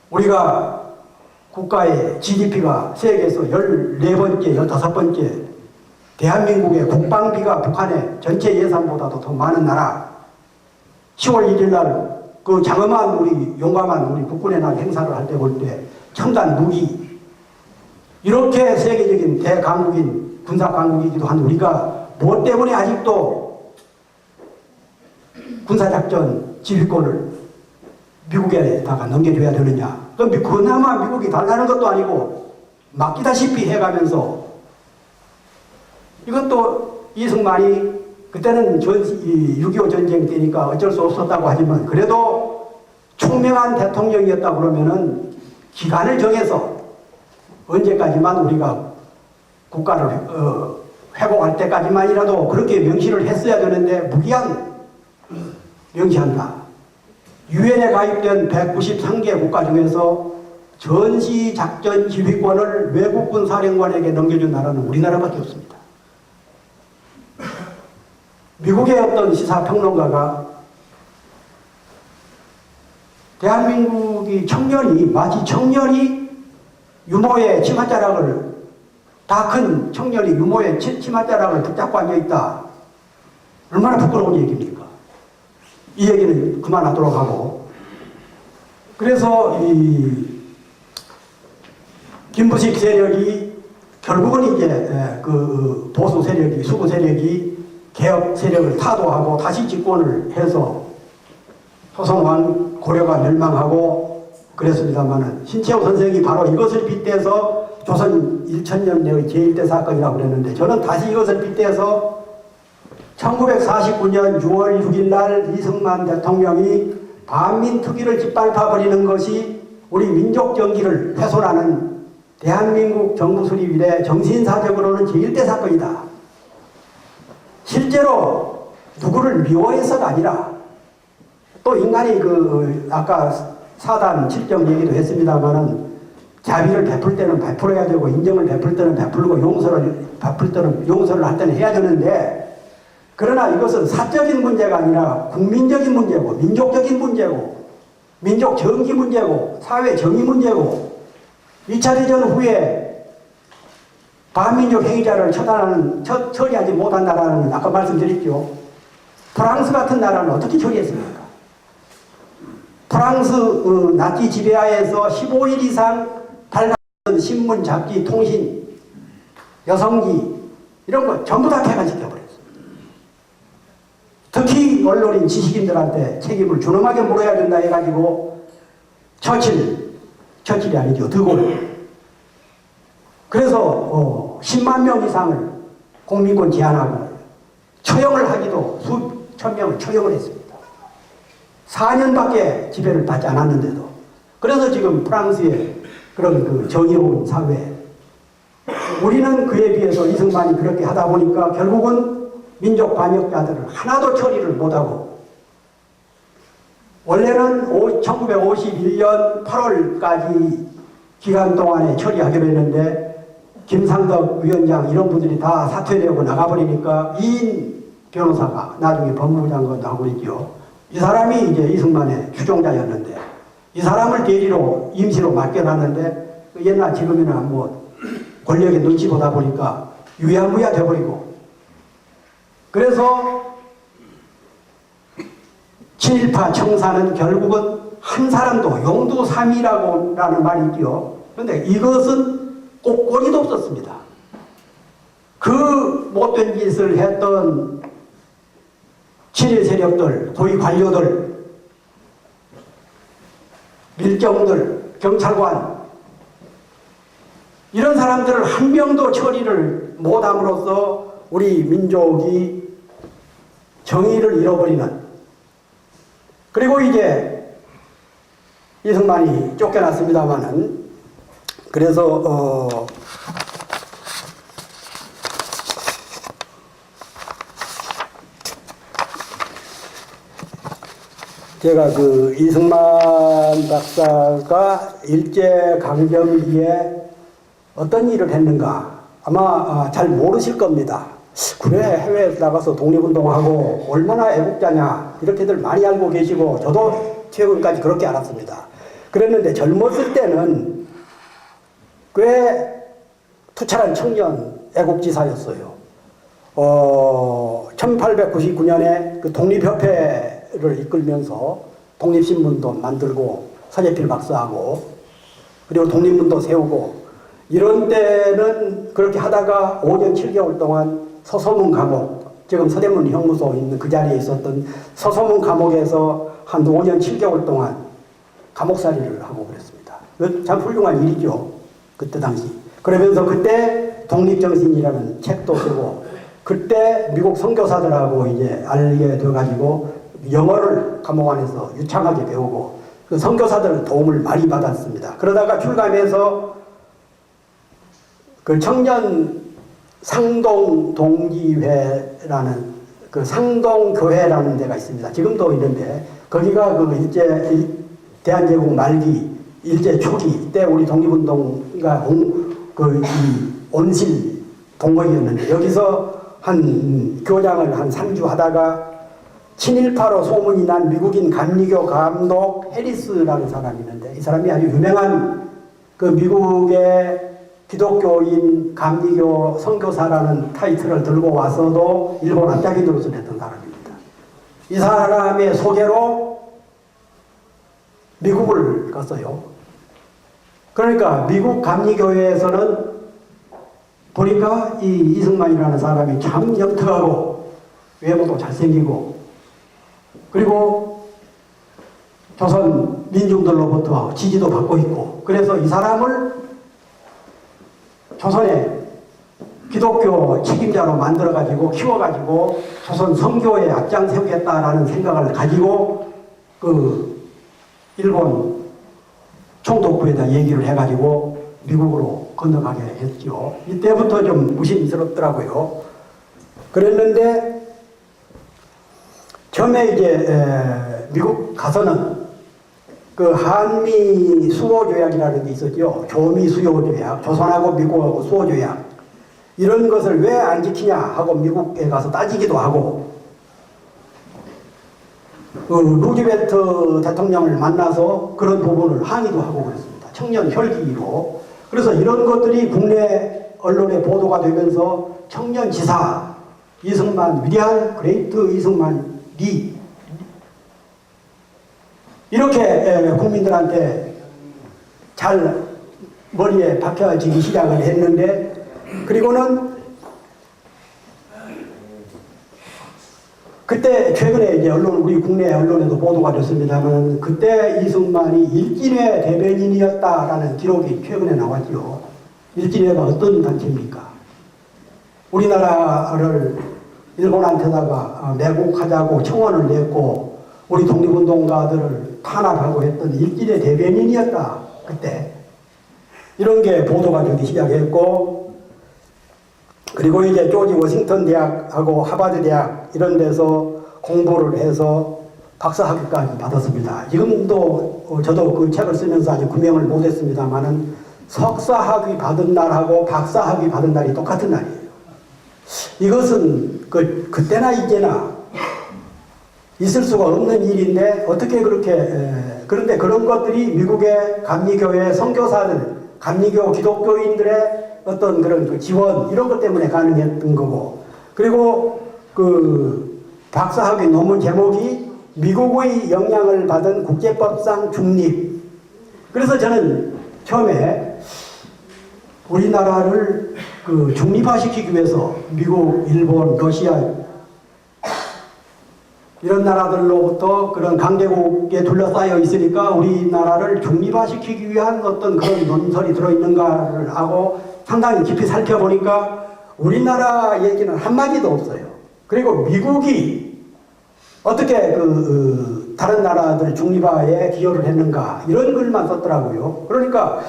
우리가 국가의 GDP가 세계에서 14번째, 15번째, 대한민국의 국방비가 북한의 전체 예산보다도 더 많은 나라, 10월 1일 날 그 장엄한 우리 용감한 우리 국군의 날 행사를 할 때 볼 때 첨단 무기, 이렇게 세계적인 대강국인 군사강국이기도 한 우리가 뭐 때문에 아직도 군사작전 지휘권을 미국에다가 넘겨줘야 되느냐. 그나마 미국이 달라는 것도 아니고 맡기다시피 해가면서, 이것도 이승만이 그때는 6.25 전쟁 때니까 어쩔 수 없었다고 하지만 그래도 총명한 대통령이었다 그러면은 기간을 정해서 언제까지만 우리가 국가를 회복할 때까지만이라도 그렇게 명시를 했어야 되는데 무기한 명시한다. 유엔에 가입된 193개 국가 중에서 전시작전 지휘권을 외국군 사령관에게 넘겨준 나라는 우리나라밖에 없습니다. 미국의 어떤 시사평론가가 대한민국이 마치 청년이 유모의 치맛자락을, 다 큰 청년이 유모의 치맛자락을 붙잡고 앉아있다. 얼마나 부끄러운 얘기입니까? 이 얘기는 그만하도록 하고, 그래서 이 김부식 세력이 결국은 이제 그 보수 세력이, 수구 세력이 개혁 세력을 타도하고 다시 집권을 해서 조선왕 고려가 멸망하고 그랬습니다만은, 신채호 선생이 바로 이것을 빗대서 조선 1000년대의 제1대 사건이라고 그랬는데, 저는 다시 이것을 빗대서 1949년 6월 6일 날 이승만 대통령이 반민특위를 짓밟아버리는 것이 우리 민족 정기를 훼손하는 대한민국 정부 수립 이래 정신사적으로는 제1대 사건이다. 실제로 누구를 미워해서가 아니라, 또 인간이 아까 사단 7정 얘기도 했습니다만은, 자비를 베풀 때는 베풀어야 되고, 인정을 베풀 때는 베풀고, 용서를 베풀 때는 용서를 할 때는 해야 되는데, 그러나 이것은 사적인 문제가 아니라 국민적인 문제고, 민족적인 문제고, 민족 정기 문제고, 사회 정의 문제고, 2차 대전 후에 반민족 행위자를 처리하지 못한 나라는 아까 말씀드렸죠. 프랑스 같은 나라는 어떻게 처리했습니까? 프랑스 나치 지배하에서 15일 이상 발간된 신문, 잡지, 통신, 여성지 이런 거 전부 다 폐간시켜버렸어요. 특히 언론인 지식인들한테 책임을 준엄하게 물어야 된다 해가지고 처칠이 아니죠, 드골. 그래서 10만 명 이상을 공민권 제한하고 처형을 하기도 수천 명을 처형을 했습니다. 4년밖에 지배를 받지 않았는데도. 그래서 지금 프랑스의 그런 정의로운 사회, 우리는 그에 비해서 이승만이 그렇게 하다 보니까 결국은 민족 반역자들을 하나도 처리를 못하고, 원래는 1951년 8월까지 기간 동안에 처리하기로 했는데, 김상덕 위원장 이런 분들이 다 사퇴되고 나가버리니까 이인 변호사가 나중에 법무부 장관도 하고 있죠. 이 사람이 이제 이승만의 추종자였는데, 이 사람을 대리로 임시로 맡겨놨는데, 옛날 지금이나 뭐 권력의 눈치 보다 보니까 유야무야 돼버리고, 그래서 친일파 청사는 결국은 한 사람도 용두삼이라는 말이 있죠. 그런데 이것은 꼬리도 없었습니다. 그 못된 짓을 했던 친일 세력들, 고위 관료들, 밀정들, 경찰관, 이런 사람들을 한 명도 처리를 못함으로써 우리 민족이 정의를 잃어버리는, 그리고 이제 이승만이 쫓겨났습니다마는, 그래서 제가 이승만 박사가 일제강점기에 어떤 일을 했는가 아마 잘 모르실 겁니다. 그래, 해외에 나가서 독립운동하고 얼마나 애국자냐 이렇게들 많이 알고 계시고, 저도 최근까지 그렇게 알았습니다. 그랬는데 젊었을 때는 꽤 투철한 청년 애국지사였어요. 1899년에 그 독립협회를 이끌면서 독립신문도 만들고 서재필 박사하고 그리고 독립문도 세우고 이런 때는 그렇게 하다가 5년 7개월 동안 서소문 감옥, 지금 서대문 형무소 있는 그 자리에 있었던 서소문 감옥에서 한 5년 7개월 동안 감옥살이를 하고 그랬습니다. 참 훌륭한 일이죠. 그때 당시. 그러면서 그때 독립정신이라는 책도 쓰고 그때 미국 선교사들하고 이제 알게 돼가지고 영어를 감옥 안에서 유창하게 배우고 그 선교사들 도움을 많이 받았습니다. 그러다가 출감해서 그 청년 상동 동지회라는 그 상동교회라는 데가 있습니다. 지금도 있는데 거기가 그 일제 대한제국 말기 일제 초기 때 우리 독립운동가 그 온실 동거이였는데 여기서 한 교장을 한 3주 하다가 친일파로 소문이 난 미국인 감리교 감독 해리스라는 사람이 있는데 이 사람이 아주 유명한 그 미국의 기독교인 감리교 선교사라는 타이틀을 들고 와서도 일본 앞잡이 노릇을 했던 사람입니다. 이 사람의 소개로 미국을 갔어요. 그러니까 미국 감리교회에서는 보니까 이 이승만이라는 사람이 참 영특하고 외모도 잘생기고 그리고 조선 민중들로부터 지지도 받고 있고 그래서 이 사람을 조선의 기독교 책임자로 만들어가지고 키워가지고 조선 선교에 앞장세우겠다라는 생각을 가지고 그 일본 총독부에다 얘기를 해가지고 미국으로 건너가게 했죠. 이때부터 좀 무심스럽더라고요. 그랬는데 처음에 이제 미국 가서는 그 한미 수호조약이라는 게 있었죠. 조미 수호조약, 조선하고 미국하고 수호조약 이런 것을 왜 안 지키냐 하고 미국에 가서 따지기도 하고 루즈벨트 대통령을 만나서 그런 부분을 항의도 하고 그랬습니다. 청년 혈기로. 그래서 이런 것들이 국내 언론에 보도가 되면서 청년 지사 이승만, 위대한 그레이트 이승만 리 이렇게 국민들한테 잘 머리에 박혀지기 시작을 했는데 그리고는 그때 최근에 이제 우리 국내 언론에도 보도가 됐습니다만 그때 이승만이 일진회 대변인이었다라는 기록이 최근에 나왔죠. 일진회가 어떤 단체입니까? 우리나라를 일본한테다가 매국하자고 청원을 냈고 우리 독립운동가들을 탄압하고 했던 일진회 대변인이었다. 그때 이런 게 보도가 되기 시작했고 그리고 이제 조지 워싱턴 대학하고 하버드 대학 이런 데서 공부를 해서 박사학위까지 받았습니다. 지금도 저도 그 책을 쓰면서 아직 구명을 못했습니다만은 석사학위 받은 날하고 박사학위 받은 날이 똑같은 날이에요. 이것은 그때나 이제나 있을 수가 없는 일인데 어떻게 그렇게 그런데 그런 것들이 미국의 감리교회 선교사들, 감리교 기독교인들의 어떤 그런 그 지원 이런 것 때문에 가능했던 거고 그리고 그 박사학위 논문 제목이 미국의 영향을 받은 국제법상 중립. 그래서 저는 처음에 우리나라를 그 중립화시키기 위해서 미국, 일본, 러시아 이런 나라들로부터 그런 강대국에 둘러싸여 있으니까 우리나라를 중립화시키기 위한 어떤 그런 논설이 들어있는가를 하고 상당히 깊이 살펴보니까 우리나라 얘기는 한마디도 없어요. 그리고 미국이 어떻게 다른 나라들 중립화에 기여를 했는가 이런 글만 썼더라고요. 그러니까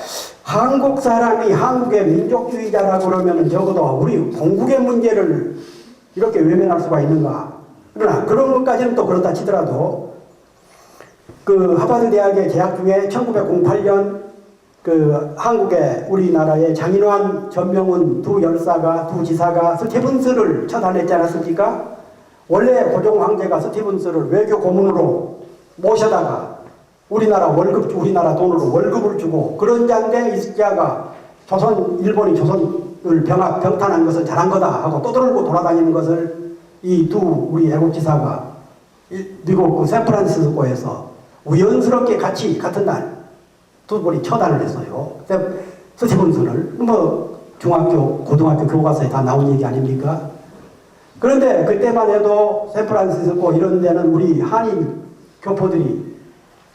한국 사람이 한국의 민족주의자라고 그러면 적어도 우리 본국의 문제를 이렇게 외면할 수가 있는가. 그러나 그런 것까지는 또 그렇다 치더라도 그 하버드 대학에 재학 중에 1908년 그 한국의 우리나라의 장인환, 전명훈 두 열사가 두 지사가 스티븐스를 처단했지 않았습니까? 원래 고종 황제가 스티븐스를 외교 고문으로 모셔다가 우리나라 돈으로 월급을 주고 그런 자인데 이스키야가 일본이 조선을 병탄한 것은 잘한 거다 하고 떠들고 돌아다니는 것을 이 우리 애국지사가 미국 샌프란시스코에서 우연스럽게 같은 날 두 분이 처단을 했어요. 스티븐슨을 중학교, 고등학교 교과서에 다 나온 얘기 아닙니까? 그런데 그때만 해도 샌프란시스코 이런 데는 우리 한인 교포들이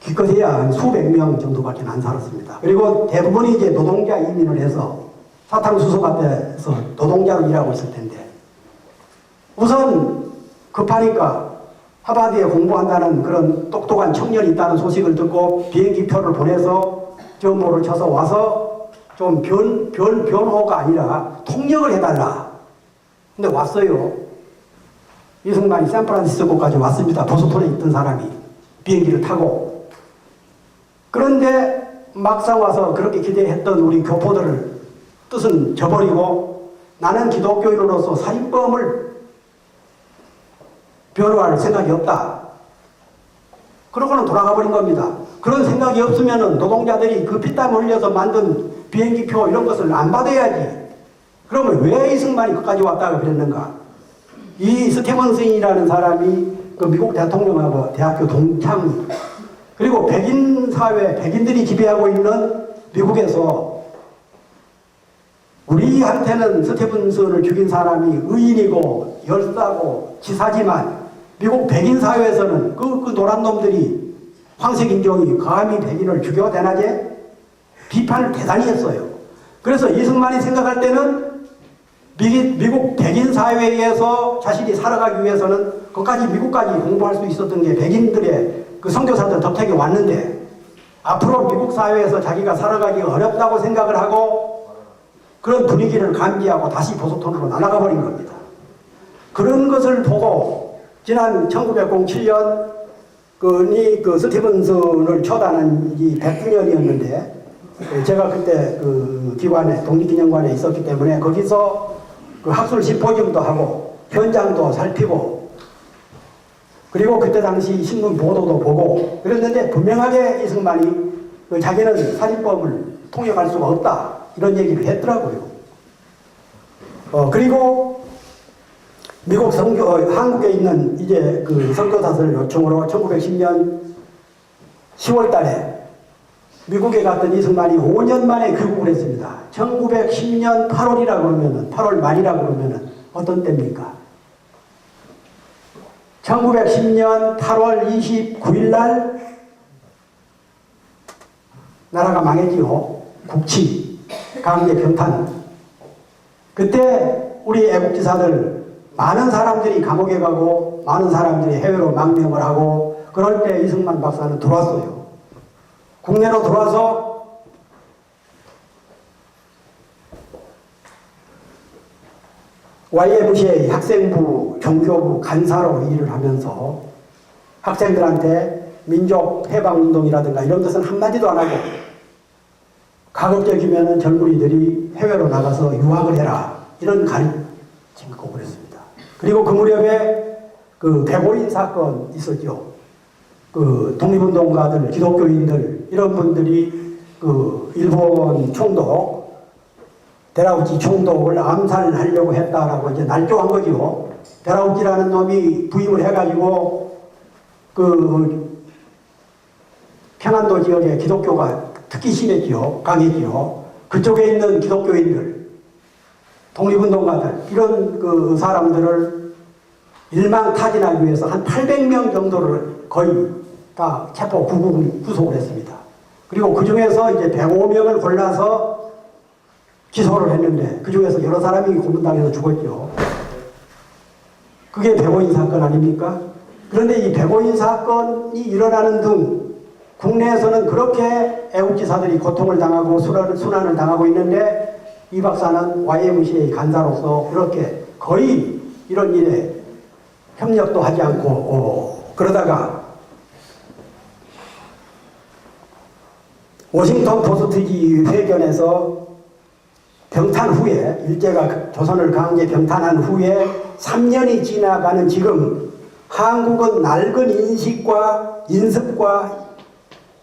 기껏해야 한 수백 명 정도밖에 안 살았습니다. 그리고 대부분이 이제 노동자 이민을 해서 사탕수수 밭에서 노동자로 일하고 있을 텐데 우선 급하니까 하버드에 공부한다는 그런 똑똑한 청년이 있다는 소식을 듣고 비행기표를 보내서 정보를 쳐서 와서 좀 변호가 아니라 통역을 해달라. 근데 왔어요. 이승만이 샌프란시스코까지 왔습니다. 보스턴에 있던 사람이 비행기를 타고. 그런데 막상 와서 그렇게 기대했던 우리 교포들을 뜻은 저버리고 나는 기독교인으로서 살인범을 변호할 생각이 없다. 그러고는 돌아가 버린 겁니다. 그런 생각이 없으면은 노동자들이 그 피땀 흘려서 만든 비행기표 이런 것을 안 받아야지. 그러면 왜 이승만이 끝까지 왔다고 그랬는가? 이 스티븐슨이라는 사람이 그 미국 대통령하고 대학교 동창, 그리고 백인 사회, 백인들이 지배하고 있는 미국에서 우리한테는 스티븐슨을 죽인 사람이 의인이고 열사고 지사지만 미국 백인 사회에서는 그 노란 놈들이 황색 인종이 감히 백인을 죽여 대낮에 비판을 대단히 했어요. 그래서 이승만이 생각할 때는 미국 백인 사회에서 자신이 살아가기 위해서는 거기까지 미국까지 공부할 수 있었던 게 백인들의 그 선교사들 덕택이 왔는데 앞으로 미국 사회에서 자기가 살아가기가 어렵다고 생각을 하고 그런 분위기를 감지하고 다시 보스턴으로 날아가 버린 겁니다. 그런 것을 보고 지난 1907년 그 스티븐슨을 처단한 이 100주년이었는데 제가 그때 그 기관에 독립기념관에 있었기 때문에 거기서 그 학술 심포지움도 하고 현장도 살피고 그리고 그때 당시 신문 보도도 보고 그랬는데 분명하게 이승만이 자기는 살인범을 통역할 수가 없다 이런 얘기를 했더라고요. 그리고 미국 한국에 있는 이제 그 선교사들 요청으로 1910년 10월 달에 미국에 갔던 이승만이 5년 만에 귀국을 했습니다. 1910년 8월이라고 그러면은, 8월 말이라고 그러면은 어떤 때입니까? 1910년 8월 29일 날 나라가 망했지요. 국치, 강제 병탄. 그때 우리 애국지사들 많은 사람들이 감옥에 가고 많은 사람들이 해외로 망명을 하고 그럴 때 이승만 박사는 들어왔어요. 국내로 들어와서 YMCA 학생부, 종교부 간사로 일을 하면서 학생들한테 민족 해방운동이라든가 이런 것은 한마디도 안 하고 가급적이면 젊은이들이 해외로 나가서 유학을 해라 이런 가르침을 그랬습니다. 그리고 그 무렵에 그 백오인 사건 있었죠. 그 독립운동가들, 기독교인들 이런 분들이 그 일본 총독 데라우치 총독을 암살하려고 했다라고 이제 날조한 거죠. 데라우치라는 놈이 부임을 해가지고 그 평안도 지역에 기독교가 특히 심했죠. 강했죠. 그쪽에 있는 기독교인들, 독립운동가들 이런 그 사람들을 일망타진하기 위해서 한 800명 정도를 거의 다 체포 구속을 했습니다. 그리고 그 중에서 이제 105명을 골라서 기소를 했는데 그 중에서 여러 사람이 고문당해서 죽었죠. 그게 백오인 사건 아닙니까? 그런데 이 백오인 사건이 일어나는 등 국내에서는 그렇게 애국지사들이 고통을 당하고 순환을 당하고 있는데 이 박사는 YMCA 간사로서 그렇게 거의 이런 일에 협력도 하지 않고 그러다가 워싱턴 포스트지 회견에서 병탄 후에 일제가 조선을 강제 병탄한 후에 3년이 지나가는 지금 한국은 낡은 인식과 인습과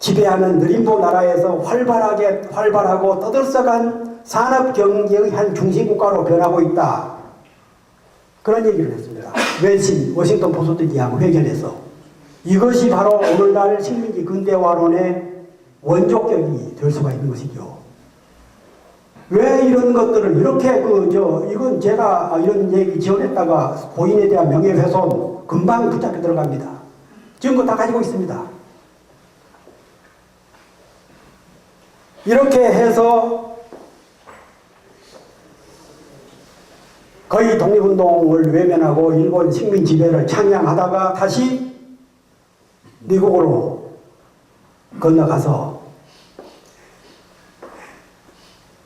지배하는 느림보 나라에서 활발하고 떠들썩한 산업 경제의 한 중심국가로 변하고 있다. 그런 얘기를 했습니다. 웰시 워싱턴 포스트지하고 회견에서. 이것이 바로 오늘날 식민지 근대화론의 원조격이 될 수가 있는 것이죠. 왜 이런 것들을 이렇게 이건 제가 이런 얘기 지원했다가 고인에 대한 명예훼손 금방 붙잡혀 들어갑니다. 증거 다 가지고 있습니다. 이렇게 해서 거의 독립운동을 외면하고 일본 식민 지배를 찬양하다가 다시 미국으로 건너가서,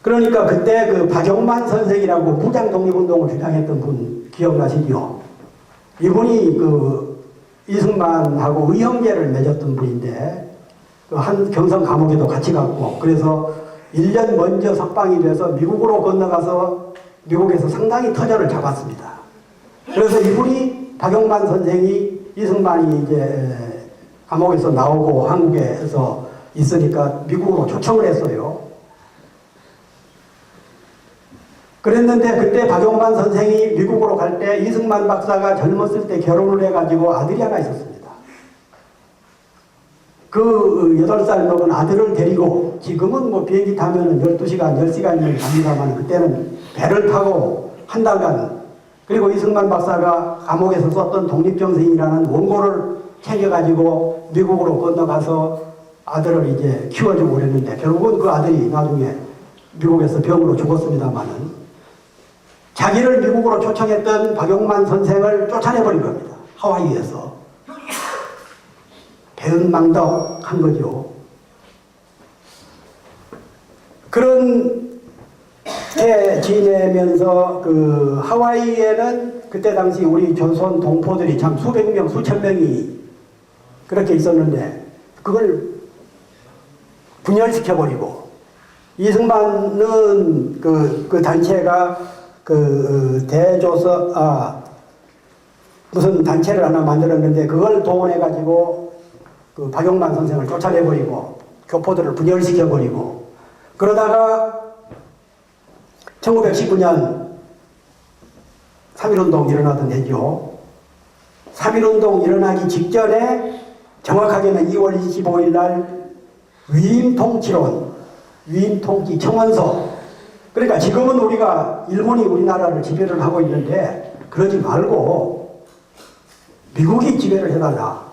그러니까 그때 그 박용만 선생이라고 무장 독립운동을 주장했던 분 기억나시죠? 이분이 그 이승만하고 의형제를 맺었던 분인데 한 경성 감옥에도 같이 갔고, 그래서 1년 먼저 석방이 돼서 미국으로 건너가서 미국에서 상당히 터전을 잡았습니다. 그래서 이분이 박용만 선생이 이승만이 이제 감옥에서 나오고 한국에서 있으니까 미국으로 초청을 했어요. 그랬는데 그때 박용만 선생이 미국으로 갈 때 이승만 박사가 젊었을 때 결혼을 해가지고 아들이 하나 있었습니다. 그 8살 먹은 아들을 데리고, 지금은 뭐 비행기 타면 12시간, 10시간이면 갑니다만 그때는 배를 타고 한 달간, 그리고 이승만 박사가 감옥에서 썼던 독립정신이라는 원고를 챙겨가지고 미국으로 건너가서 아들을 이제 키워주고 그랬는데 결국은 그 아들이 나중에 미국에서 병으로 죽었습니다만은 자기를 미국으로 초청했던 박용만 선생을 쫓아내버린 겁니다. 하와이에서. 배은망덕한 거죠. 그런 게 지내면서 그 하와이에는 그때 당시 우리 조선 동포들이 참 수백 명, 수천 명이 그렇게 있었는데 그걸 분열시켜버리고, 이승만은 그 단체가 무슨 단체를 하나 만들었는데 그걸 동원해가지고 그 박용만 선생을 쫓아내버리고 교포들을 분열시켜버리고, 그러다가 1919년 3.1운동 일어나던 해죠. 3.1운동 일어나기 직전에 정확하게는 2월 25일 날 위임통치론, 위임통치 청원서, 그러니까 지금은 우리가 일본이 우리나라를 지배를 하고 있는데 그러지 말고 미국이 지배를 해달라,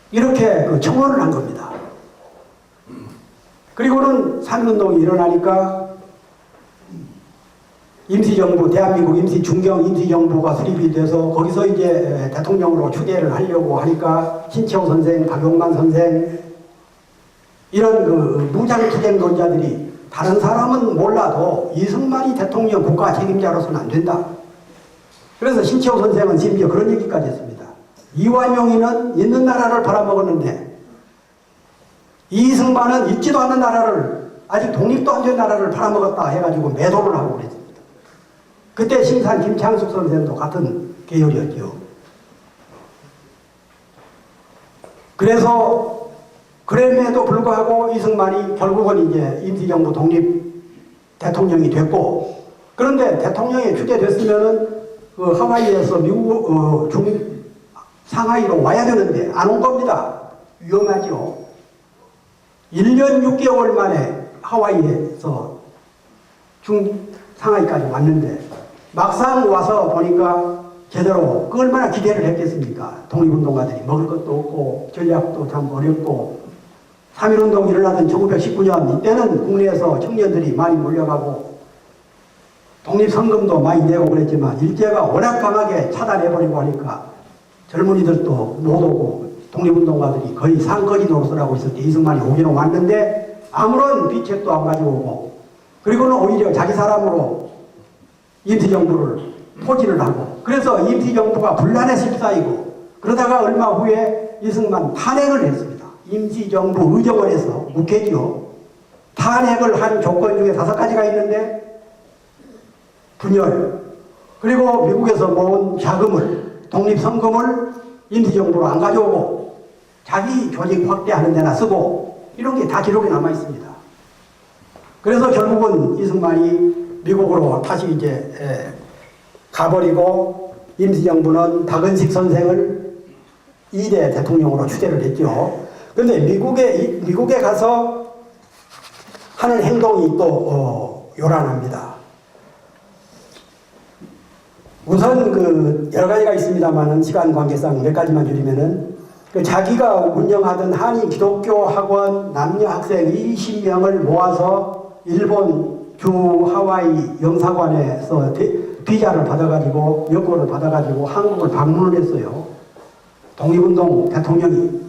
이렇게 그 청원을 한 겁니다. 그리고는 3.1운동이 일어나니까 임시정부, 대한민국 임시중경 임시정부가 수립이 돼서 거기서 이제 대통령으로 추대를 하려고 하니까 신채호 선생, 박용만 선생, 이런 그 무장투쟁론자들이 다른 사람은 몰라도 이승만이 대통령 국가 책임자로서는 안 된다. 그래서 신채호 선생은 심지어 그런 얘기까지 했습니다. 이완용이는 있는 나라를 팔아먹었는데 이승만은 있지도 않는 나라를, 아직 독립도 안 된 나라를 팔아먹었다 해가지고 매도를 하고 그랬습니다. 그때 심산 김창숙 선생도 같은 계열이었죠. 그래서 그럼에도 불구하고 이승만이 결국은 이제 임시정부 독립 대통령이 됐고, 그런데 대통령이 추대됐으면은 그 하와이에서 미국 상하이로 와야 되는데 안 온 겁니다. 위험하죠. 1년 6개월 만에 하와이에서 상하이까지 왔는데 막상 와서 보니까 제대로 그 얼마나 기대를 했겠습니까? 독립운동가들이 먹을 것도 없고 전략도 참 어렵고, 3.1운동 일어나던 1919년 이때는 국내에서 청년들이 많이 몰려가고 독립성금도 많이 내고 그랬지만 일제가 워낙 강하게 차단해버리고 하니까 젊은이들도 못 오고 독립운동가들이 거의 산거지 노릇을 하고 있을 때 이승만이 오기로 왔는데 아무런 비책도 안 가지고 오고, 그리고는 오히려 자기 사람으로 임시정부를 포진을 하고, 그래서 임시정부가 분란에 휩싸이고, 그러다가 얼마 후에 이승만 탄핵을 했습니다. 임시정부 의정원에서 묵했죠. 탄핵을 한 조건 중에 5가지가 있는데 분열, 그리고 미국에서 모은 자금을, 독립성금을 임시정부로 안 가져오고 자기 조직 확대하는 데나 쓰고 이런 게 다 기록에 남아 있습니다. 그래서 결국은 이승만이 미국으로 다시 이제 가버리고 임시정부는 박은식 선생을 2대 대통령으로 추대를 했죠. 그런데 미국에 가서 하는 행동이 또 요란합니다. 우선 그 여러 가지가 있습니다만은 시간 관계상 몇 가지만 줄이면은 그 자기가 운영하던 한인 기독교 학원 남녀 학생 20명을 모아서 일본 주 하와이 영사관에서 비자를 받아가지고 여권을 받아가지고 한국을 방문을 했어요. 독립운동 대통령이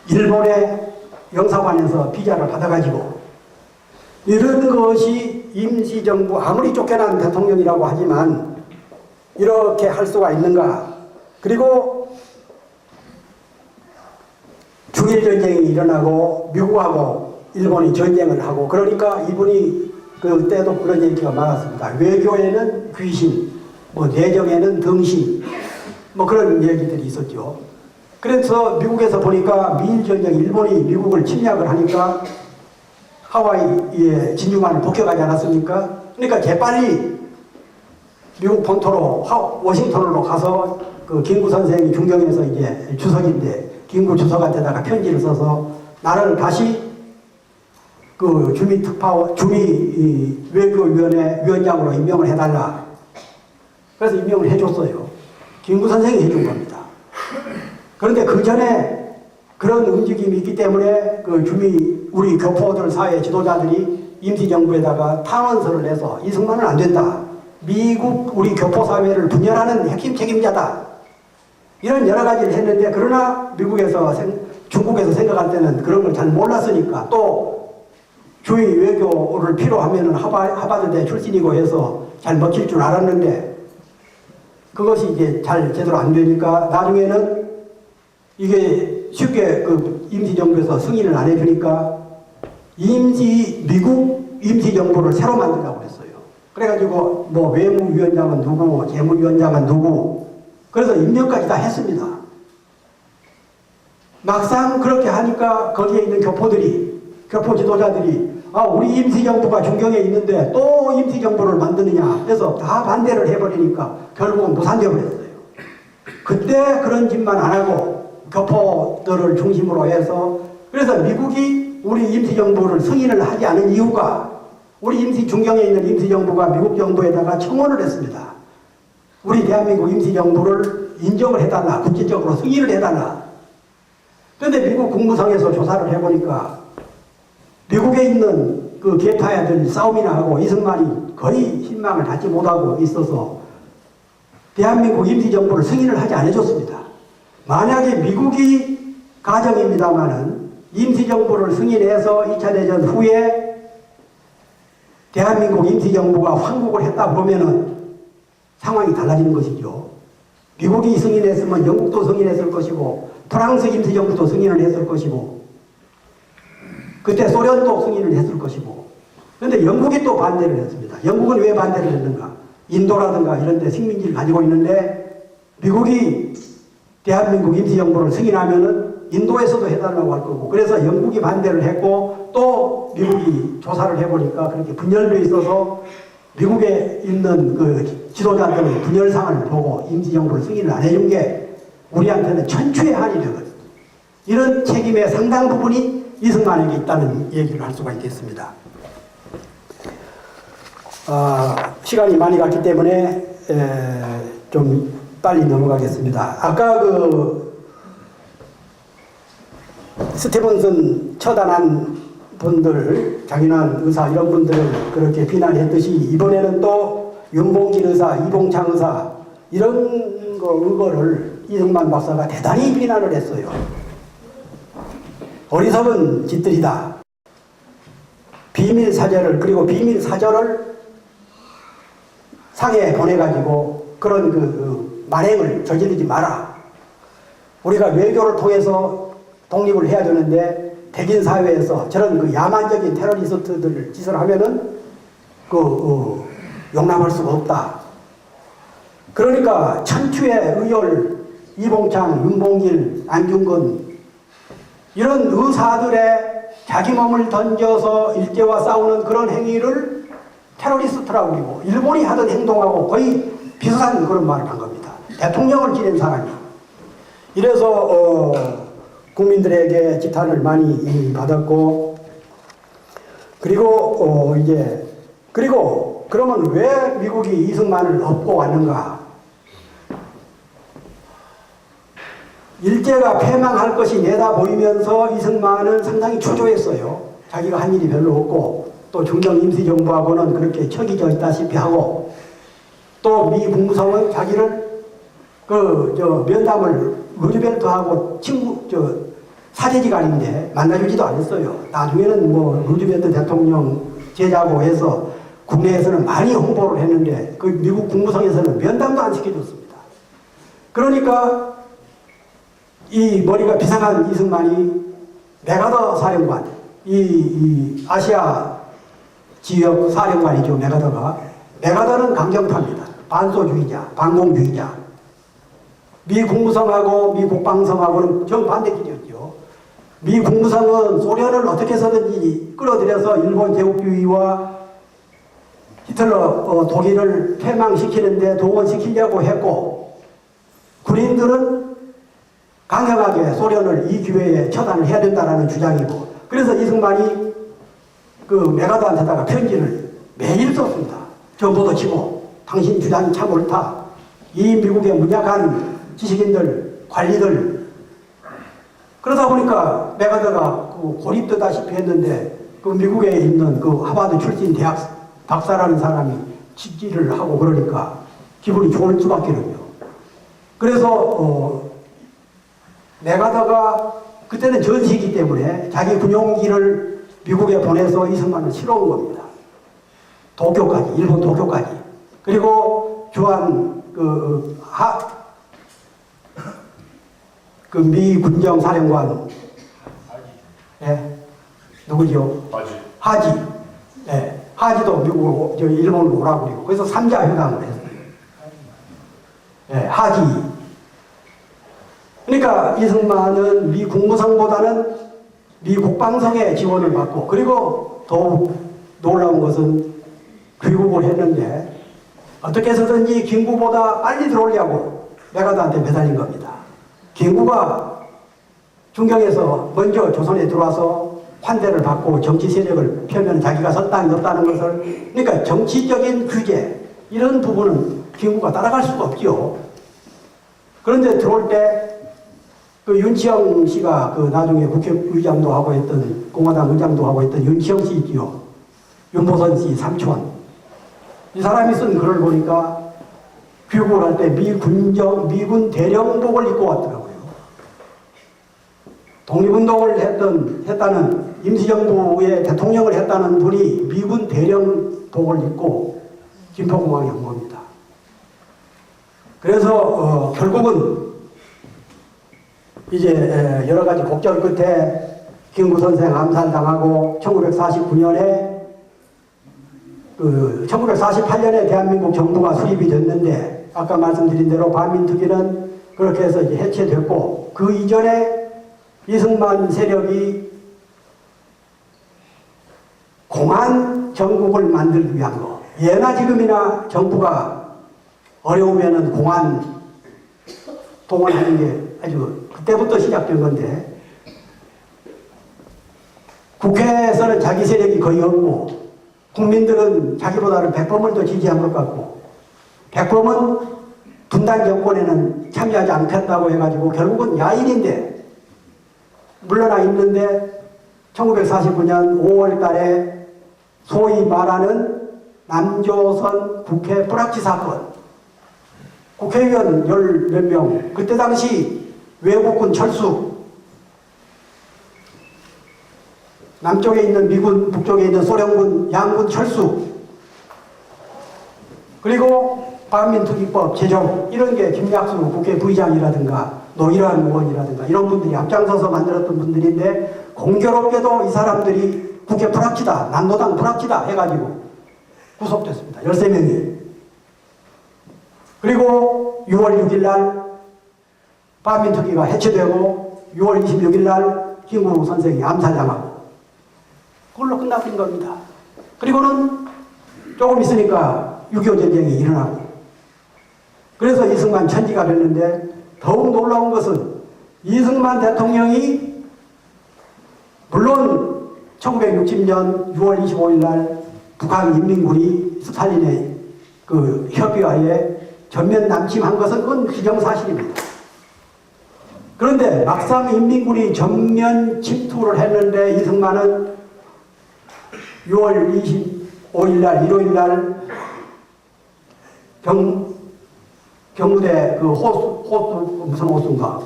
일본의 영사관에서 비자를 받아가지고 이런 것이 임시정부 아무리 쫓겨난 대통령이라고 하지만 이렇게 할 수가 있는가. 그리고 중일전쟁이 일어나고 미국하고 일본이 전쟁을 하고 그러니까 이분이 그때도 그런 얘기가 많았습니다. 외교에는 귀신, 뭐 내정에는 등신, 뭐 그런 얘기들이 있었죠. 그래서 미국에서 보니까 미일전쟁 일본이 미국을 침략을 하니까 하와이에 진주만을 복귀하지 않았습니까? 그러니까 재빨리 미국 본토로 워싱턴으로 가서 그 김구 선생이 중경에서 이제 주석인데 김구 주석한테다가 편지를 써서 나를 다시 그 주미 외교위원회 위원장으로 임명을 해달라. 그래서 임명을 해줬어요. 김구 선생이 해준 겁니다. 그런데 그 전에 그런 움직임이 있기 때문에 그 우리 교포들 사회 지도자들이 임시정부에다가 탄원서를 내서 이승만은 안 된다. 미국 우리 교포 사회를 분열하는 핵심 책임자다. 이런 여러 가지를 했는데 그러나 중국에서 생각할 때는 그런 걸 잘 몰랐으니까 또 주의 외교를 필요하면은 하버드대 출신이고 해서 잘 먹힐 줄 알았는데 그것이 이제 잘 제대로 안 되니까 나중에는 이게 쉽게 그 임시정부에서 승인을 안 해주니까 미국 임시정부를 새로 만들라고 했어요. 그래가지고 뭐 외무위원장은 누구, 재무위원장은 누구, 그래서 임명까지 다 했습니다. 막상 그렇게 하니까 거기에 있는 교포 지도자들이 우리 임시정부가 중경에 있는데 또 임시정부를 만드느냐 해서 다 반대를 해버리니까 결국은 무산되어 버렸어요. 그때 그런 짓만 안 하고 교포들을 중심으로 해서 그래서 미국이 우리 임시정부를 승인을 하지 않은 이유가 우리 중경에 있는 임시정부가 미국 정부에다가 청원을 했습니다. 우리 대한민국 임시정부를 인정을 해달라. 국제적으로 승인을 해달라. 그런데 미국 국무성에서 조사를 해보니까 미국에 있는 그 계파야들 싸움이나 하고 이승만이 거의 희망을 갖지 못하고 있어서 대한민국 임시정부를 승인을 하지 않아줬습니다. 만약에 미국이 가정입니다마는 임시정부를 승인해서 2차 대전 후에 대한민국 임시정부가 환국을 했다 보면은 상황이 달라지는 것이죠. 미국이 승인했으면 영국도 승인했을 것이고 프랑스 임시정부도 승인을 했을 것이고 그때 소련도 승인을 했을 것이고 그런데 영국이 또 반대를 했습니다. 영국은 왜 반대를 했는가? 인도라든가 이런 데 식민지를 가지고 있는데 미국이 대한민국 임시정부를 승인하면은 인도에서도 해달라고 할 거고 그래서 영국이 반대를 했고 또 미국이 조사를 해보니까 그렇게 분열돼 있어서 미국에 있는 그 지도자들의 분열상을 보고 임시정부를 승인을 안 해준 게 우리한테는 천추의 한이 되거든요. 이런 책임의 상당 부분이 이승만에게 있다는 얘기를 할 수가 있겠습니다. 시간이 많이 갔기 때문에 좀 빨리 넘어가겠습니다. 아까 그 스티븐슨 처단한 분들, 장인환 의사 이런 분들을 그렇게 비난했듯이 이번에는 또 윤봉길 의사, 이봉창 의사 이런 의거를 이승만 박사가 대단히 비난을 했어요. 어리석은 짓들이다. 비밀 사절을 그리고 비밀 사절을 상해 보내가지고 그런 그 만행을 저지르지 마라. 우리가 외교를 통해서 독립을 해야 되는데 백인 사회에서 저런 그 야만적인 테러리스트들 짓을 하면은 용납할 수가 없다. 그러니까 천추의 의열, 이봉창, 윤봉길, 안중근 이런 의사들의 자기 몸을 던져서 일제와 싸우는 그런 행위를 테러리스트라고 그러고 일본이 하던 행동하고 거의 비슷한 그런 말을 한 겁니다. 대통령을 지낸 사람이. 이래서 국민들에게 지탄을 많이 받았고 그리고 그러면 왜 미국이 이승만을 업고 왔는가? 일제가 패망할 것이 내다 보이면서 이승만은 상당히 초조했어요. 자기가 한 일이 별로 없고 또 중정 임시정부하고는 그렇게 척이 져 있다시피 하고 또 미 국무성은 자기를 면담을 루즈벨트하고 사제지간인데 만나주지도 않았어요. 나중에는 뭐 루즈벨트 대통령 제자고 해서 국내에서는 많이 홍보를 했는데 그 미국 국무성에서는 면담도 안 시켜줬습니다. 그러니까 이 머리가 비상한 이승만이 메가더 사령관, 이 아시아 지역 사령관이죠. 메가더는 강경파입니다. 반소주의자, 반공주의자. 미 국무성하고 미 국방성하고는 정반대길이었죠. 미 국무성은 소련을 어떻게 해서든지 끌어들여서 일본 제국주의와 히틀러 독일을 패망시키는데 동원시키려고 했고 군인들은 강력하게 소련을 이 기회에 처단을 해야 된다는 주장이고 그래서 이승만이 그 메가더한테다가 편지를 매일 썼습니다. 정보도 치고 당신 주장이 참 옳다. 이 미국의 문약한 지식인들, 관리들 그러다 보니까 메가더가 고립되다시피 했는데 그 미국에 있는 그 하버드 출신 대학 박사라는 사람이 지지를 하고 그러니까 기분이 좋을 수밖에는요. 그래서 메가더가 그때는 전시이기 때문에 자기 군용기를 미국에 보내서 이승만을 실어온 겁니다. 도쿄까지, 일본 도쿄까지. 그리고 주한 미 군정 사령관 누구죠? 하지. 하지도 미국으로 일본으로 오라고 그리고 그래서 3자 회담을 했어요. 하지. 그러니까 이승만은 미 국무성보다는 미 국방성의 지원을 받고 그리고 더욱 놀라운 것은 귀국을 했는데 어떻게 해서든지 김구보다 빨리 들어오려고 메가더한테 매달린 겁니다. 김구가 중경에서 먼저 조선에 들어와서 환대를 받고 정치 세력을 펴면 자기가 설당이 없다는 것을 그러니까 정치적인 규제 이런 부분은 김구가 따라갈 수가 없죠. 그런데 들어올 때 그 윤치영 씨가 그 나중에 국회의장도 하고 했던 공화당 의장도 하고 했던 윤치영 씨 있지요. 윤보선 씨 삼촌. 이 사람이 쓴 글을 보니까 귀국을 할 때 미군 대령복을 입고 왔더라고요. 독립운동을 했다는 임시정부의 대통령을 했다는 분이 미군 대령복을 입고 김포공항에 온 겁니다. 그래서 결국은 이제 여러 가지 곡절 끝에 김구 선생 암살당하고 1949년에 1948년에 대한민국 정부가 수립이 됐는데 아까 말씀드린 대로 반민특위는 그렇게 해서 이제 해체됐고 그 이전에 이승만 세력이 공안 정국을 만들기 위한 거 예나 지금이나 정부가 어려우면은 공안 동원하는 게 아주 그때부터 시작된 건데 국회에서는 자기 세력이 거의 없고 국민들은 자기보다는 백범을 더 지지한 것 같고 백범은 분단 정권에는 참여하지 않겠다고 해가지고 결국은 야인인데 물러나 있는데 1949년 5월 달에 소위 말하는 남조선 국회 불합치 사건 국회의원 10몇 명 그때 당시 외국군 철수 남쪽에 있는 미군 북쪽에 있는 소련군 양군 철수 그리고 반민특위법 제정 이런 게 김약수 국회 부의장이라든가 노일환 의원이라든가 이런 분들이 앞장서서 만들었던 분들인데 공교롭게도 이 사람들이 국회 불합치다 남노당 불합치다 해가지고 구속됐습니다. 13명이. 그리고 6월 6일 날 반민특위가 해체되고 6월 26일 날 김건우 선생이 암살당하고 그걸로 끝나버린 겁니다. 그리고는 조금 있으니까 6.25 전쟁이 일어나고 그래서 이승만 천지가 됐는데 더욱 놀라운 것은 이승만 대통령이 물론 1960년 6월 25일 날 북한 인민군이 스탈린의 그 협의하에 전면 남침한 것은 그건 기정사실입니다. 그런데 막상 인민군이 전면 침투를 했는데 이승만은 6월 25일 날, 일요일 날 경무대 그 호수 무슨 호수인가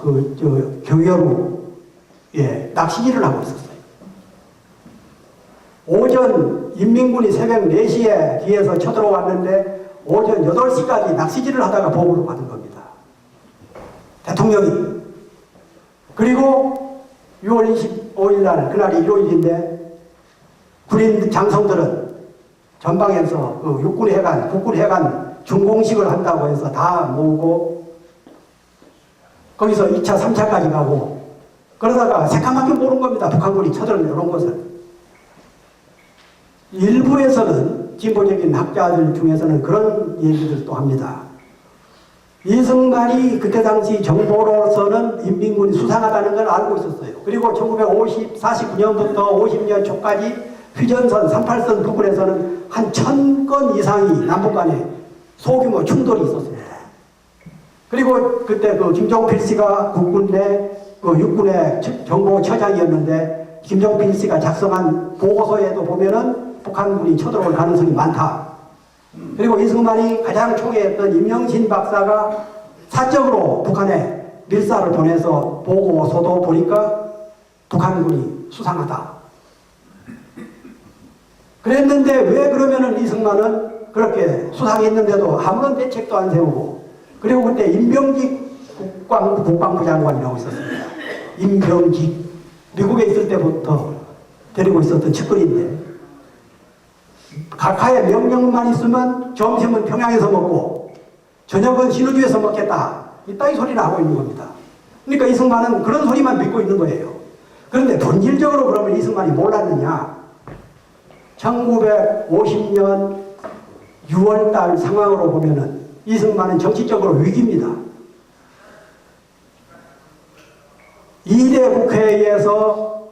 경여루 낚시질을 하고 있었어요. 오전 인민군이 새벽 4시에 뒤에서 쳐들어왔는데 오전 8시까지 낚시질을 하다가 보고를 받은 겁니다. 대통령이. 그리고 6월 25일 날 그날이 일요일인데 군인 장성들은 전방에서 그 육군 해관, 국군 해관 준공식을 한다고 해서 다 모으고 거기서 2차, 3차까지 가고 그러다가 새까맣게 모른 겁니다. 북한군이 쳐들어오는 것을. 일부에서는 진보적인 학자들 중에서는 그런 얘기들도 합니다. 이승만이 그때 당시 정보로서는 인민군이 수상하다는 걸 알고 있었어요. 그리고 1949년부터 50년 초까지 휘전선, 38선 부근에서는 한 1000건 이상이 남북 간에 소규모 충돌이 있었습니다. 그리고 그때 그 김종필 씨가 국군 내 그 육군의 정보처장이었는데 김종필 씨가 작성한 보고서에도 보면은 북한군이 쳐들어올 가능성이 많다. 그리고 이승만이 가장 초기에 했던 임영신 박사가 사적으로 북한에 밀사를 보내서 보고서도 보니까 북한군이 수상하다. 그랬는데 왜 그러면은 이승만은 그렇게 수상했는데도 아무런 대책도 안 세우고 그리고 그때 임병직 국방부 장관이라고 있었습니다. 임병직 미국에 있을 때부터 데리고 있었던 측근인데 각하의 명령만 있으면 점심은 평양에서 먹고 저녁은 신의주에서 먹겠다. 이따위 소리를 하고 있는 겁니다. 그러니까 이승만은 그런 소리만 믿고 있는 거예요. 그런데 본질적으로 그러면 이승만이 몰랐느냐? 1950년 6월달 상황으로 보면은 이승만은 정치적으로 위기입니다. 2대 국회에서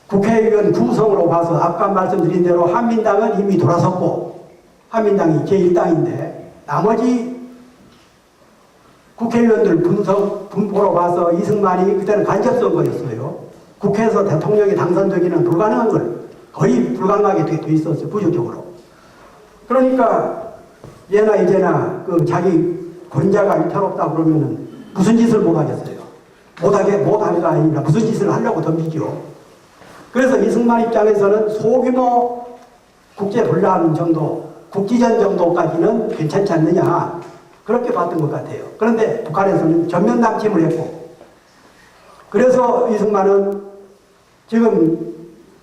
국회의원 구성으로 봐서 아까 말씀드린 대로 한민당은 이미 돌아섰고 한민당이 제1당인데 나머지 국회의원들 분포로 봐서 이승만이 그때는 간접선거였어요. 국회에서 대통령이 당선되기는 불가능한 걸 거의 불가능하게 돼 있었어요. 부정적으로. 그러니까 예나 이제나 그 자기 권자가 위태롭다 그러면은 무슨 짓을 못하겠어요. 못하게가 아니라 무슨 짓을 하려고 덤비죠. 그래서 이승만 입장에서는 소규모 국제분란 정도, 국지전 정도까지는 괜찮지 않느냐 그렇게 봤던 것 같아요. 그런데 북한에서는 전면 남침을 했고 그래서 이승만은 지금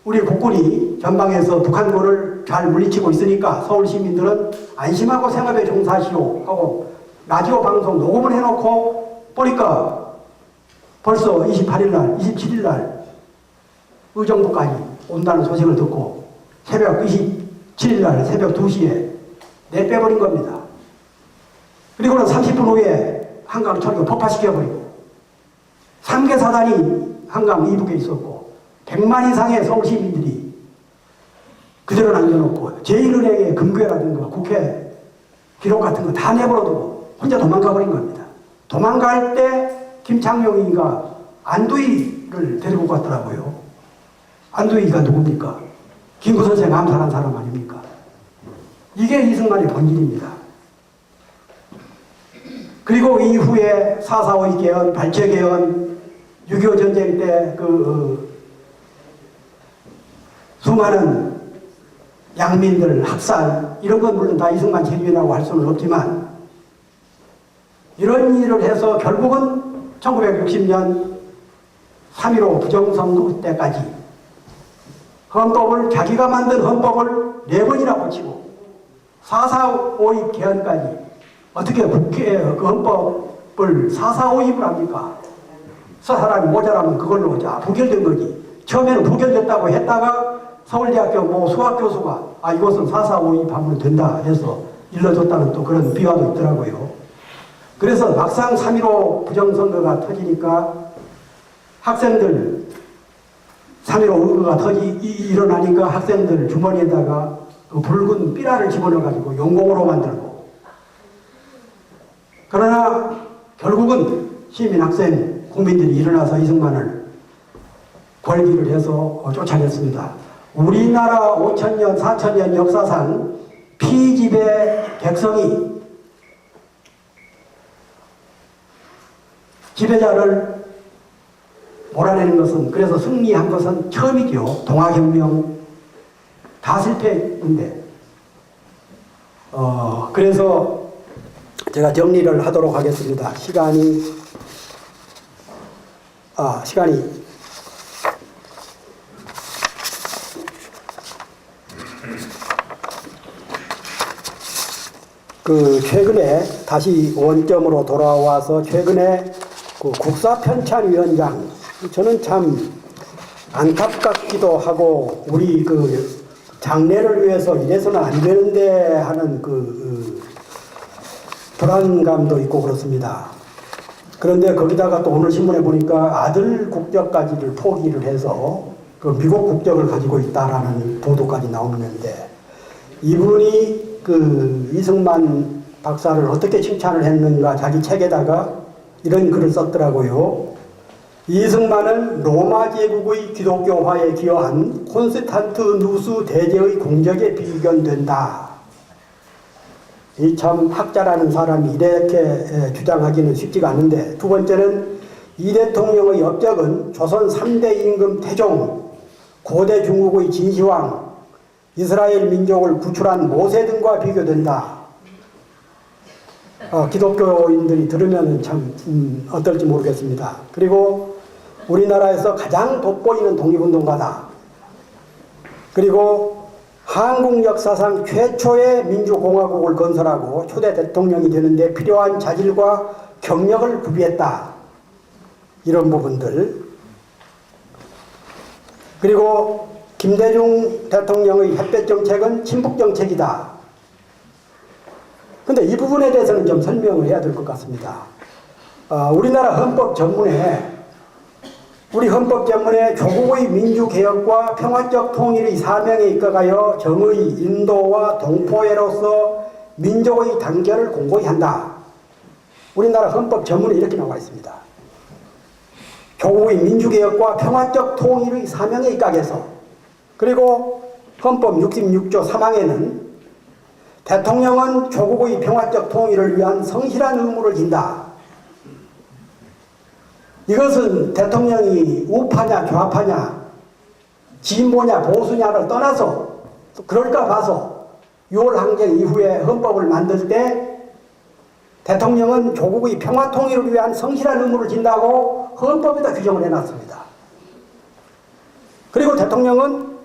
우리 국군이 전방에서 북한군을 잘 물리치고 있으니까 서울 시민들은 안심하고 생업에 종사하시오 하고 라디오 방송 녹음을 해놓고 보니까 벌써 28일 날, 27일 날 의정부까지 온다는 소식을 듣고 새벽 27일 날 새벽 2시에 내빼버린 겁니다. 그리고는 30분 후에 한강 철교 폭파시켜버리고 3개 사단이 한강 이북에 있었고 100만 이상의 서울 시민들이 그대로 남겨놓고 제1은행의 금괴라든가 국회 기록 같은 거 다 내버려두고 혼자 도망가 버린 겁니다. 도망갈 때 김창룡이가 안두희를 데리고 갔더라고요. 안두희가 누굽니까? 김구 선생 암살한 사람 아닙니까? 이게 이승만의 본질입니다. 그리고 이후에 4.45 개헌, 발제 개헌, 6.25 전쟁 때 수많은 양민들 학살 이런 건 물론 다 이승만 책임이라고 할 수는 없지만 이런 일을 해서 결국은 1960년 3.15 부정선거 때까지 헌법을 자기가 만든 헌법을 4번이나 고치고 4.4.5입 개헌까지 어떻게 국회 그 헌법을 4.4.5입을 합니까? 사람이 모자라면 그걸로 부결된 거지. 처음에는 부결됐다고 했다가 서울대학교 뭐 수학 교수가 이것은 4.4.5입 하면 된다 해서 일러줬다는 또 그런 비화도 있더라고요. 그래서 막상 3.15 부정선거가 터지니까 학생들 3.15 의거가 일어나니까 학생들 주머니에다가 그 붉은 삐라를 집어넣어가지고 용공으로 만들고, 그러나 결국은 시민 학생 국민들이 일어나서 이승만을 벌기를 해서 쫓아냈습니다. 우리나라 5,000년 4,000년 역사상 피지배 백성이 지배자를 몰아내는 것은, 그래서 승리한 것은 처음이죠. 동학혁명 다 실패했는데, 그래서 제가 정리를 하도록 하겠습니다. 시간이 최근에 다시 원점으로 돌아와서 최근에 그 국사편찬위원장, 저는 참 안타깝기도 하고 우리 장래를 위해서 이래서는 안 되는데 하는 불안감도 있고 그렇습니다. 그런데 거기다가 또 오늘 신문에 보니까 아들 국적까지를 포기를 해서 미국 국적을 가지고 있다라는 보도까지 나오는데, 이분이 이승만 박사를 어떻게 칭찬을 했는가 자기 책에다가 이런 글을 썼더라고요. 이승만은 로마 제국의 기독교화에 기여한 콘스탄티누스 대제의 공적에 비견된다. 이 참 학자라는 사람이 이렇게 주장하기는 쉽지가 않은데, 두 번째는 이 대통령의 업적은 조선 3대 임금 태종, 고대 중국의 진시황, 이스라엘 민족을 구출한 모세 등과 비교된다. 기독교인들이 들으면 참 어떨지 모르겠습니다. 그리고 우리나라에서 가장 돋보이는 독립운동가다. 그리고 한국 역사상 최초의 민주공화국을 건설하고 초대 대통령이 되는데 필요한 자질과 경력을 구비했다. 이런 부분들. 그리고 김대중 대통령의 햇볕 정책은 친북 정책이다. 근데 이 부분에 대해서는 좀 설명을 해야 될 것 같습니다. 우리나라 헌법 전문에 조국의 민주개혁과 평화적 통일의 사명에 입각하여 정의, 인도와 동포애로서 민족의 단결을 공고히 한다. 우리나라 헌법 전문에 이렇게 나와 있습니다. 조국의 민주개혁과 평화적 통일의 사명에 입각해서. 그리고 헌법 66조 3항에는 대통령은 조국의 평화적 통일을 위한 성실한 의무를 진다. 이것은 대통령이 우파냐 좌파냐 진보냐 보수냐를 떠나서 그럴까 봐서 6월 항쟁 이후에 헌법을 만들 때 대통령은 조국의 평화 통일을 위한 성실한 의무를 진다고 헌법에다 규정을 해놨습니다. 그리고 대통령은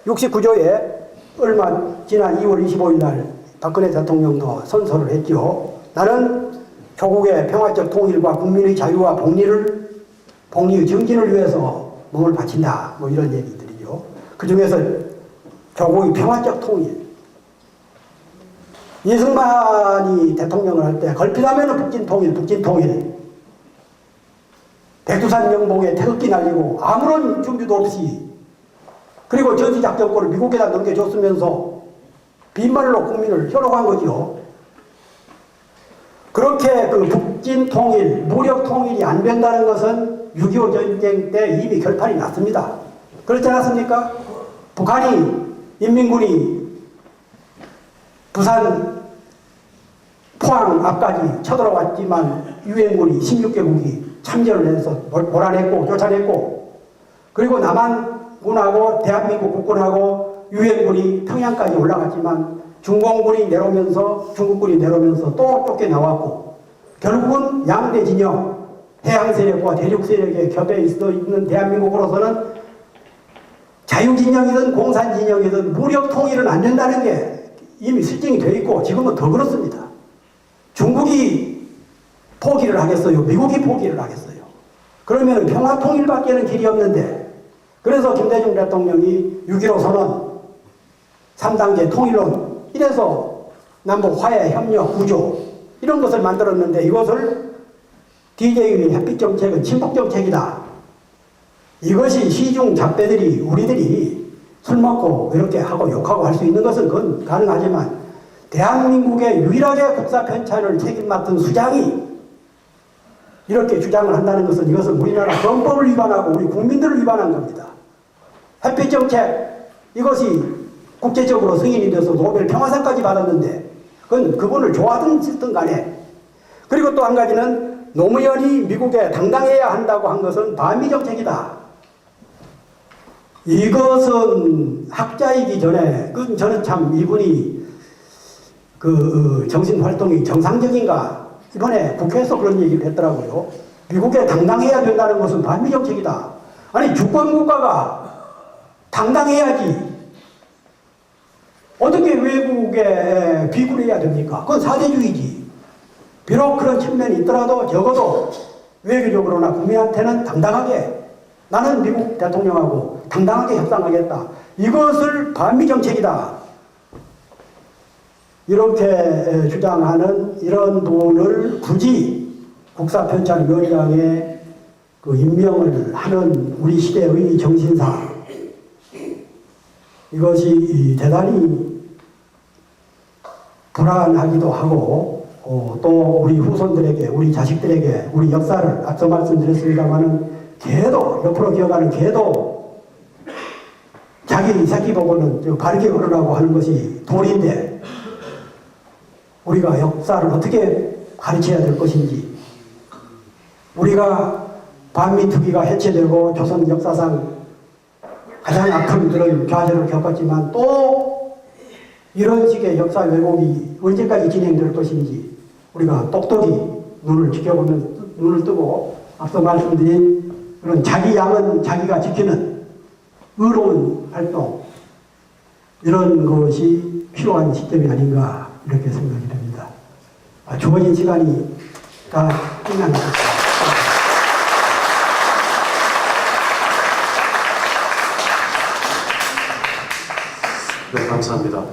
69조에 얼마 지난 2월 25일 날 박근혜 대통령도 선서를 했죠. 나는 조국의 평화적 통일과 국민의 자유와 복리의 정진을 위해서 몸을 바친다. 뭐 이런 얘기들이죠. 그 중에서 조국의 평화적 통일. 이승만이 대통령을 할 때 걸핏하면 북진 통일. 백두산 명봉에 태극기 날리고 아무런 준비도 없이, 그리고 전시작전권을 미국에다 넘겨줬으면서 빈말로 국민을 현혹한 거죠. 그렇게 북진 통일, 무력 통일이 안 된다는 것은 6.25 전쟁 때 이미 결판이 났습니다. 그렇지 않았습니까? 북한이, 인민군이 부산, 포항 앞까지 쳐들어왔지만 유엔군이 16개국이 참전을 해서 몰아냈고 쫓아냈고, 그리고 남한군하고 대한민국 국군하고 유엔군이 평양까지 올라갔지만 중공군이 내려오면서 중국군이 내려오면서 또 쫓겨나왔고, 결국은 양대 진영, 해양 세력과 대륙 세력에 겹에 있는 대한민국으로서는 자유진영이든 공산진영이든 무력 통일은 안 된다는 게 이미 설정이 되어 있고 지금은 더 그렇습니다. 중국이 포기를 하겠어요? 미국이 포기를 하겠어요? 그러면 평화 통일밖에는 길이 없는데, 그래서 김대중 대통령이 6.15 선언, 3단계 통일론, 이래서 남북 화해, 협력, 구조 이런 것을 만들었는데, 이것을 DJ의 햇빛 정책은 친북 정책이다. 이것이 시중 잡배들이, 우리들이 술 먹고 이렇게 하고 욕하고 할 수 있는 것은 그건 가능하지만, 대한민국의 유일하게 국사 편찬을 책임 맡은 수장이 이렇게 주장을 한다는 것은, 이것은 우리나라 헌법을 위반하고 우리 국민들을 위반한 겁니다. 햇빛 정책, 이것이 국제적으로 승인이 돼서 노벨 평화상까지 받았는데, 그건 그분을 좋아하든 싫든 간에. 그리고 또 한 가지는 노무현이 미국에 당당해야 한다고 한 것은 반미 정책이다. 이것은 학자이기 전에, 저는 참 이분이 정신활동이 정상적인가? 이번에 국회에서 그런 얘기를 했더라고요. 미국에 당당해야 된다는 것은 반미 정책이다. 아니, 주권국가가 당당해야지. 어떻게 외국에 비굴해야 됩니까? 그건 사대주의지. 비록 그런 측면이 있더라도 적어도 외교적으로나 국민한테는 당당하게, 나는 미국 대통령하고 당당하게 협상하겠다. 이것을 반미 정책이다. 이렇게 주장하는 이런 분을 굳이 국사편찬위원장에 임명을 하는 우리 시대의 정신사, 이것이 대단히 불안하기도 하고, 또 우리 후손들에게, 우리 자식들에게 우리 역사를, 앞서 말씀드렸습니다마는 개도, 옆으로 기어가는 개도 자기 새끼 보고는 바르게 걸으라고 하는 것이 도리인데, 우리가 역사를 어떻게 가르쳐야 될 것인지, 우리가 반미특위가 해체되고 조선 역사상 가장 아픈 그런 좌절을 겪었지만, 또 이런 식의 역사 왜곡이 언제까지 진행될 것인지 우리가 똑똑히 눈을 지켜보면, 눈을 뜨고 앞서 말씀드린 그런 자기 양은 자기가 지키는 의로운 활동, 이런 것이 필요한 시점이 아닌가 이렇게 생각이 됩니다. 주어진 시간이 다 끝난 것 같습니다. 네, 감사합니다.